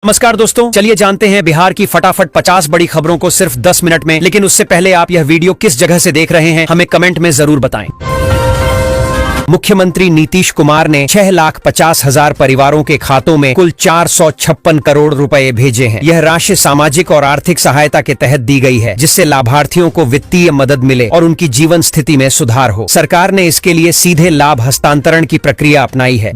नमस्कार दोस्तों, चलिए जानते हैं बिहार की फटाफट 50 बड़ी खबरों को सिर्फ 10 मिनट में। लेकिन उससे पहले आप यह वीडियो किस जगह से देख रहे हैं हमें कमेंट में जरूर बताएं। मुख्यमंत्री नीतीश कुमार ने 6,50,000 परिवारों के खातों में कुल 456 करोड़ रुपए भेजे हैं। यह राशि सामाजिक और आर्थिक सहायता के तहत दी गई है, जिससे लाभार्थियों को वित्तीय मदद मिले और उनकी जीवन स्थिति में सुधार हो। सरकार ने इसके लिए सीधे लाभ हस्तांतरण की प्रक्रिया अपनाई है।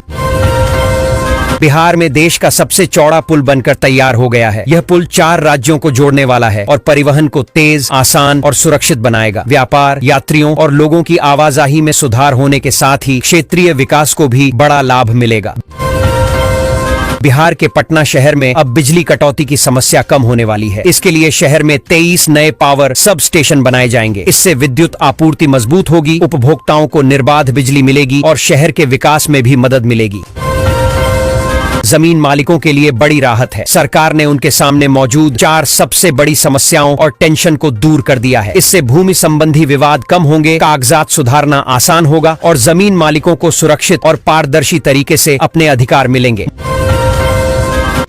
बिहार में देश का सबसे चौड़ा पुल बनकर तैयार हो गया है। यह पुल 4 राज्यों को जोड़ने वाला है और परिवहन को तेज, आसान और सुरक्षित बनाएगा। व्यापार, यात्रियों और लोगों की आवाजाही में सुधार होने के साथ ही क्षेत्रीय विकास को भी बड़ा लाभ मिलेगा। बिहार के पटना शहर में अब बिजली कटौती की समस्या कम होने वाली है। इसके लिए शहर में 23 नए पावर सब स्टेशन बनाए जाएंगे। इससे विद्युत आपूर्ति मजबूत होगी, उपभोक्ताओं को निर्बाध बिजली मिलेगी और शहर के विकास में भी मदद मिलेगी। जमीन मालिकों के लिए बड़ी राहत है। सरकार ने उनके सामने मौजूद 4 सबसे बड़ी समस्याओं और टेंशन को दूर कर दिया है। इससे भूमि संबंधी विवाद कम होंगे, कागजात सुधारना आसान होगा और जमीन मालिकों को सुरक्षित और पारदर्शी तरीके से अपने अधिकार मिलेंगे।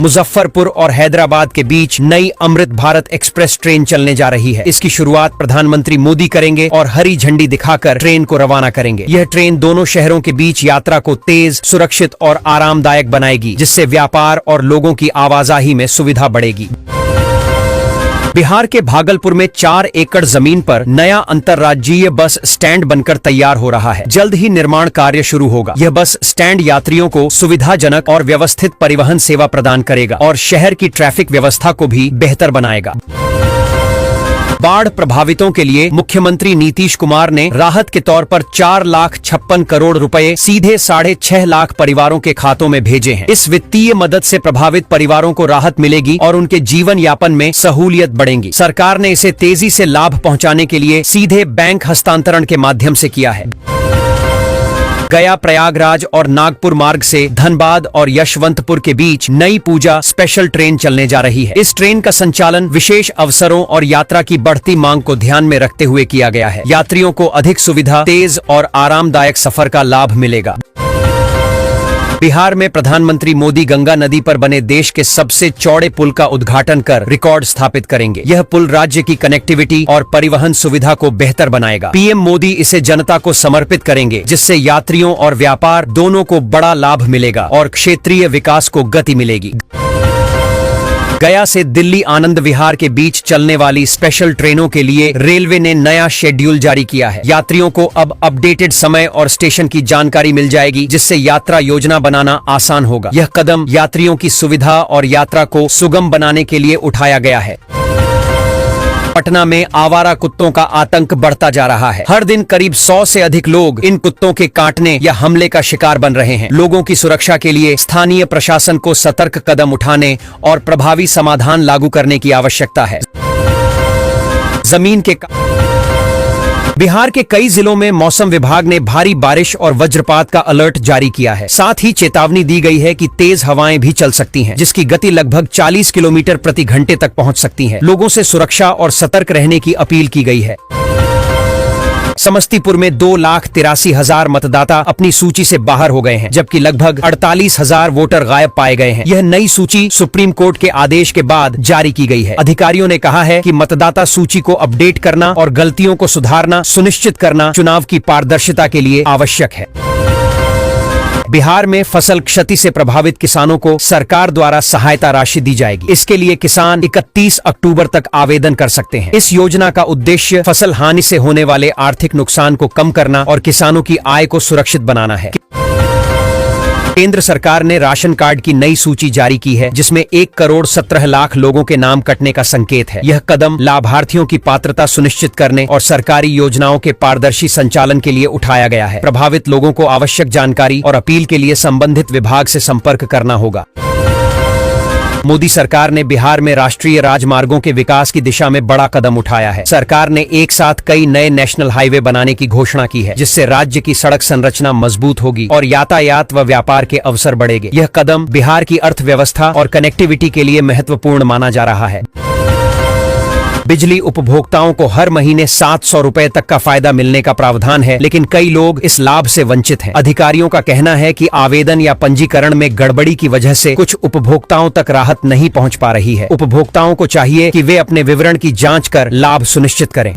मुजफ्फरपुर और हैदराबाद के बीच नई अमृत भारत एक्सप्रेस ट्रेन चलने जा रही है। इसकी शुरुआत प्रधानमंत्री मोदी करेंगे और हरी झंडी दिखाकर ट्रेन को रवाना करेंगे। यह ट्रेन दोनों शहरों के बीच यात्रा को तेज, सुरक्षित और आरामदायक बनाएगी, जिससे व्यापार और लोगों की आवाजाही में सुविधा बढ़ेगी। बिहार के भागलपुर में 4 एकड़ जमीन पर नया अंतर्राज्यीय बस स्टैंड बनकर तैयार हो रहा है। जल्द ही निर्माण कार्य शुरू होगा। यह बस स्टैंड यात्रियों को सुविधाजनक और व्यवस्थित परिवहन सेवा प्रदान करेगा और शहर की ट्रैफिक व्यवस्था को भी बेहतर बनाएगा। बाढ़ प्रभावितों के लिए मुख्यमंत्री नीतीश कुमार ने राहत के तौर पर 4,56,000 करोड़ रुपए सीधे 6.5 लाख परिवारों के खातों में भेजे हैं। इस वित्तीय मदद से प्रभावित परिवारों को राहत मिलेगी और उनके जीवन यापन में सहूलियत बढ़ेगी। सरकार ने इसे तेजी से लाभ पहुंचाने के लिए सीधे बैंक हस्तांतरण के माध्यम से किया है। गया, प्रयागराज और नागपुर मार्ग से धनबाद और यशवंतपुर के बीच नई पूजा स्पेशल ट्रेन चलने जा रही है। इस ट्रेन का संचालन विशेष अवसरों और यात्रा की बढ़ती मांग को ध्यान में रखते हुए किया गया है। यात्रियों को अधिक सुविधा, तेज और आरामदायक सफर का लाभ मिलेगा। बिहार में प्रधानमंत्री मोदी गंगा नदी पर बने देश के सबसे चौड़े पुल का उद्घाटन कर रिकॉर्ड स्थापित करेंगे। यह पुल राज्य की कनेक्टिविटी और परिवहन सुविधा को बेहतर बनाएगा। पीएम मोदी इसे जनता को समर्पित करेंगे, जिससे यात्रियों और व्यापार दोनों को बड़ा लाभ मिलेगा और क्षेत्रीय विकास को गति मिलेगी। गया से दिल्ली आनंद विहार के बीच चलने वाली स्पेशल ट्रेनों के लिए रेलवे ने नया शेड्यूल जारी किया है। यात्रियों को अब अपडेटेड समय और स्टेशन की जानकारी मिल जाएगी, जिससे यात्रा योजना बनाना आसान होगा। यह कदम यात्रियों की सुविधा और यात्रा को सुगम बनाने के लिए उठाया गया है। पटना में आवारा कुत्तों का आतंक बढ़ता जा रहा है। हर दिन करीब 100 से अधिक लोग इन कुत्तों के काटने या हमले का शिकार बन रहे हैं। लोगों की सुरक्षा के लिए स्थानीय प्रशासन को सतर्क कदम उठाने और प्रभावी समाधान लागू करने की आवश्यकता है। बिहार के कई जिलों में मौसम विभाग ने भारी बारिश और वज्रपात का अलर्ट जारी किया है। साथ ही चेतावनी दी गई है कि तेज हवाएं भी चल सकती हैं, जिसकी गति लगभग 40 किलोमीटर प्रति घंटे तक पहुंच सकती है। लोगों से सुरक्षा और सतर्क रहने की अपील की गई है। समस्तीपुर में 2,83,000 मतदाता अपनी सूची से बाहर हो गए हैं, जबकि लगभग 48,000 वोटर गायब पाए गए हैं। यह नई सूची सुप्रीम कोर्ट के आदेश के बाद जारी की गई है। अधिकारियों ने कहा है कि मतदाता सूची को अपडेट करना और गलतियों को सुधारना सुनिश्चित करना चुनाव की पारदर्शिता के लिए आवश्यक है। बिहार में फसल क्षति से प्रभावित किसानों को सरकार द्वारा सहायता राशि दी जाएगी। इसके लिए किसान 31 अक्टूबर तक आवेदन कर सकते हैं। इस योजना का उद्देश्य फसल हानि से होने वाले आर्थिक नुकसान को कम करना और किसानों की आय को सुरक्षित बनाना है। केंद्र सरकार ने राशन कार्ड की नई सूची जारी की है, जिसमें 1,17,00,000 लोगों के नाम कटने का संकेत है। यह कदम लाभार्थियों की पात्रता सुनिश्चित करने और सरकारी योजनाओं के पारदर्शी संचालन के लिए उठाया गया है। प्रभावित लोगों को आवश्यक जानकारी और अपील के लिए संबंधित विभाग से संपर्क करना होगा। मोदी सरकार ने बिहार में राष्ट्रीय राजमार्गों के विकास की दिशा में बड़ा कदम उठाया है। सरकार ने एक साथ कई नए नेशनल हाईवे बनाने की घोषणा की है, जिससे राज्य की सड़क संरचना मजबूत होगी और यातायात व व्यापार के अवसर बढ़ेंगे। यह कदम बिहार की अर्थव्यवस्था और कनेक्टिविटी के लिए महत्वपूर्ण माना जा रहा है। बिजली उपभोक्ताओं को हर महीने 700 रुपए तक का फायदा मिलने का प्रावधान है, लेकिन कई लोग इस लाभ से वंचित हैं। अधिकारियों का कहना है कि आवेदन या पंजीकरण में गड़बड़ी की वजह से कुछ उपभोक्ताओं तक राहत नहीं पहुंच पा रही है। उपभोक्ताओं को चाहिए कि वे अपने विवरण की जांच कर लाभ सुनिश्चित करें।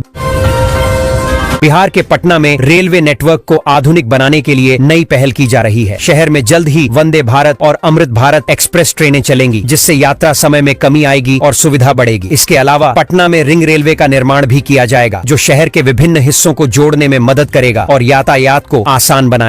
बिहार के पटना में रेलवे नेटवर्क को आधुनिक बनाने के लिए नई पहल की जा रही है। शहर में जल्द ही वंदे भारत और अमृत भारत एक्सप्रेस ट्रेनें चलेंगी, जिससे यात्रा समय में कमी आएगी और सुविधा बढ़ेगी। इसके अलावा पटना में रिंग रेलवे का निर्माण भी किया जाएगा, जो शहर के विभिन्न हिस्सों को जोड़ने में मदद करेगा और यातायात को आसान बनाएगा।